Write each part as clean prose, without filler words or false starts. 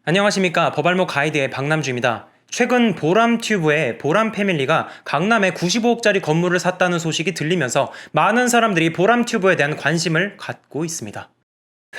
안녕하십니까. 법알목 가이드의 박남주입니다. 최근 보람튜브의 보람패밀리가 강남에 95억짜리 건물을 샀다는 소식이 들리면서 많은 사람들이 보람튜브에 대한 관심을 갖고 있습니다.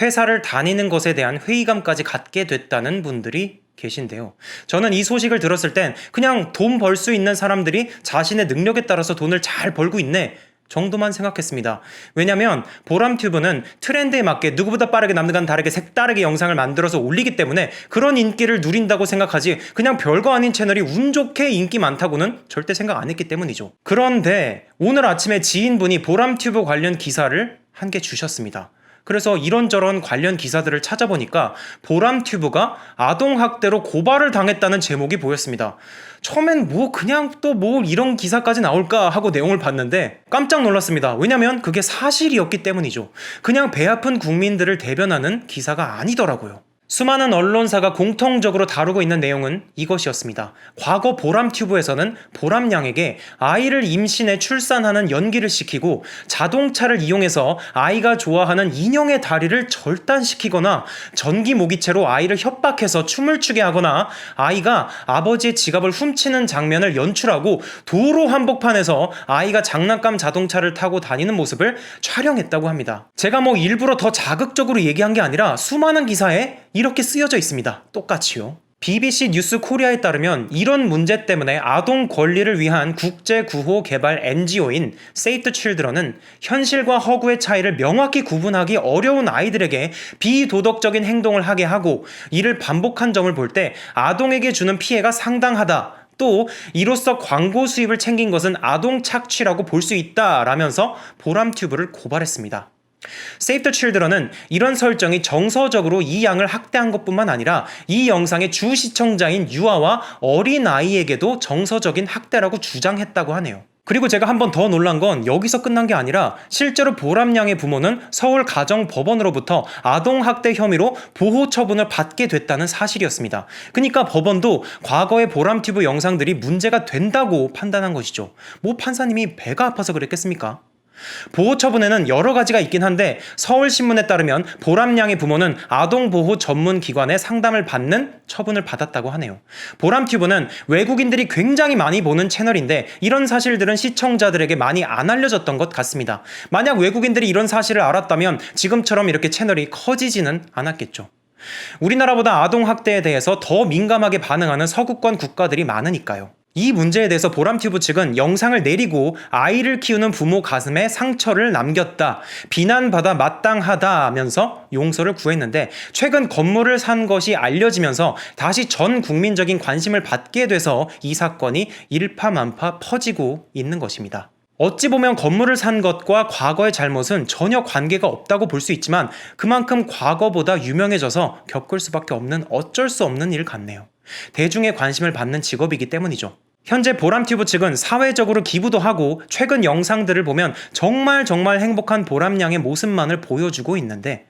회사를 다니는 것에 대한 회의감까지 갖게 됐다는 분들이 계신데요. 저는 이 소식을 들었을 땐 그냥 돈 벌 수 있는 사람들이 자신의 능력에 따라서 돈을 잘 벌고 있네 정도만 생각했습니다. 왜냐면 보람튜브는 트렌드에 맞게 누구보다 빠르게 남들과는 다르게 색다르게 영상을 만들어서 올리기 때문에 그런 인기를 누린다고 생각하지 그냥 별거 아닌 채널이 운 좋게 인기 많다고는 절대 생각 안 했기 때문이죠. 그런데 오늘 아침에 지인분이 보람튜브 관련 기사를 한 개 주셨습니다. 그래서 이런저런 관련 기사들을 찾아보니까 보람튜브가 아동학대로 고발을 당했다는 제목이 보였습니다. 처음엔 그냥 또 이런 기사까지 나올까 하고 내용을 봤는데 깜짝 놀랐습니다. 왜냐면 그게 사실이었기 때문이죠. 그냥 배 아픈 국민들을 대변하는 기사가 아니더라고요. 수많은 언론사가 공통적으로 다루고 있는 내용은 이것이었습니다. 과거 보람튜브에서는 보람양에게 아이를 임신해 출산하는 연기를 시키고 자동차를 이용해서 아이가 좋아하는 인형의 다리를 절단시키거나 전기 모기채로 아이를 협박해서 춤을 추게 하거나 아이가 아버지의 지갑을 훔치는 장면을 연출하고 도로 한복판에서 아이가 장난감 자동차를 타고 다니는 모습을 촬영했다고 합니다. 제가 일부러 더 자극적으로 얘기한 게 아니라 수많은 기사에 이렇게 쓰여져 있습니다. 똑같이요. BBC 뉴스 코리아에 따르면 이런 문제 때문에 아동 권리를 위한 국제 구호 개발 NGO인 Save the Children은 현실과 허구의 차이를 명확히 구분하기 어려운 아이들에게 비도덕적인 행동을 하게 하고 이를 반복한 점을 볼 때 아동에게 주는 피해가 상당하다. 또 이로써 광고 수입을 챙긴 것은 아동 착취라고 볼 수 있다라면서 보람튜브를 고발했습니다. Save the Children은 이런 설정이 정서적으로 이 양을 학대한 것뿐만 아니라 이 영상의 주 시청자인 유아와 어린아이에게도 정서적인 학대라고 주장했다고 하네요. 그리고 제가 한 번 더 놀란 건 여기서 끝난 게 아니라 실제로 보람양의 부모는 서울가정법원으로부터 아동학대 혐의로 보호 처분을 받게 됐다는 사실이었습니다. 그러니까 법원도 과거의 보람튜브 영상들이 문제가 된다고 판단한 것이죠. 판사님이 배가 아파서 그랬겠습니까? 보호 처분에는 여러 가지가 있긴 한데 서울신문에 따르면 보람양의 부모는 아동보호 전문기관의 상담을 받는 처분을 받았다고 하네요. 보람튜브는 외국인들이 굉장히 많이 보는 채널인데 이런 사실들은 시청자들에게 많이 안 알려졌던 것 같습니다. 만약 외국인들이 이런 사실을 알았다면 지금처럼 이렇게 채널이 커지지는 않았겠죠. 우리나라보다 아동학대에 대해서 더 민감하게 반응하는 서구권 국가들이 많으니까요. 이 문제에 대해서 보람튜브 측은 영상을 내리고 아이를 키우는 부모 가슴에 상처를 남겼다, 비난받아 마땅하다면서 용서를 구했는데 최근 건물을 산 것이 알려지면서 다시 전 국민적인 관심을 받게 돼서 이 사건이 일파만파 퍼지고 있는 것입니다. 어찌 보면 건물을 산 것과 과거의 잘못은 전혀 관계가 없다고 볼 수 있지만 그만큼 과거보다 유명해져서 겪을 수밖에 없는 어쩔 수 없는 일 같네요. 대중의 관심을 받는 직업이기 때문이죠. 현재 보람튜브 측은 사회적으로 기부도 하고 최근 영상들을 보면 정말 행복한 보람양의 모습만을 보여주고 있는데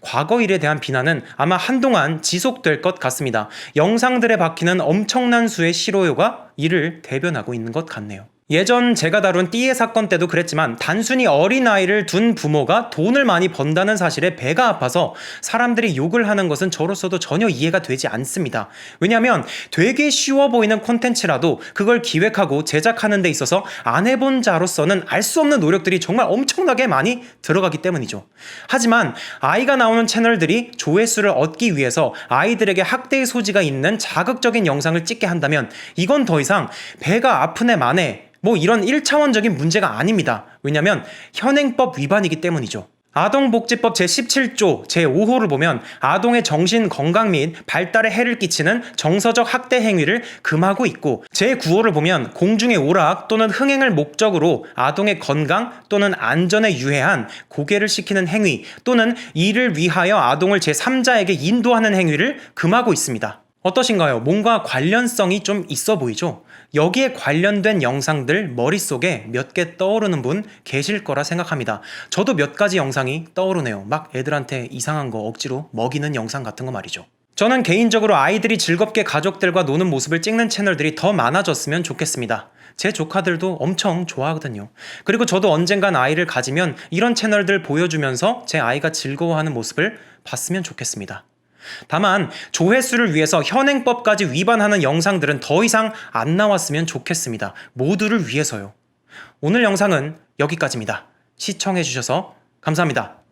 과거 일에 대한 비난은 아마 한동안 지속될 것 같습니다. 영상들에 박히는 엄청난 수의 실효요가 이를 대변하고 있는 것 같네요. 예전 제가 다룬 띠의 사건 때도 그랬지만 단순히 어린아이를 둔 부모가 돈을 많이 번다는 사실에 배가 아파서 사람들이 욕을 하는 것은 저로서도 전혀 이해가 되지 않습니다. 왜냐하면 되게 쉬워 보이는 콘텐츠라도 그걸 기획하고 제작하는 데 있어서 안 해본 자로서는 알 수 없는 노력들이 정말 엄청나게 많이 들어가기 때문이죠. 하지만 아이가 나오는 채널들이 조회수를 얻기 위해서 아이들에게 학대의 소지가 있는 자극적인 영상을 찍게 한다면 이건 더 이상 배가 아픈 애 만에 이런 1차원적인 문제가 아닙니다. 왜냐면 현행법 위반이기 때문이죠. 아동복지법 제17조 제5호를 보면 아동의 정신 건강 및 발달에 해를 끼치는 정서적 학대 행위를 금하고 있고 제9호를 보면 공중의 오락 또는 흥행을 목적으로 아동의 건강 또는 안전에 유해한 고개를 시키는 행위 또는 이를 위하여 아동을 제3자에게 인도하는 행위를 금하고 있습니다. 어떠신가요? 뭔가 관련성이 좀 있어 보이죠? 여기에 관련된 영상들 머릿속에 몇 개 떠오르는 분 계실 거라 생각합니다. 저도 몇 가지 영상이 떠오르네요. 애들한테 이상한 거 억지로 먹이는 영상 같은 거 말이죠. 저는 개인적으로 아이들이 즐겁게 가족들과 노는 모습을 찍는 채널들이 더 많아졌으면 좋겠습니다. 제 조카들도 엄청 좋아하거든요. 그리고 저도 언젠간 아이를 가지면 이런 채널들 보여주면서 제 아이가 즐거워하는 모습을 봤으면 좋겠습니다. 다만 조회수를 위해서 현행법까지 위반하는 영상들은 더 이상 안 나왔으면 좋겠습니다. 모두를 위해서요. 오늘 영상은 여기까지입니다. 시청해주셔서 감사합니다.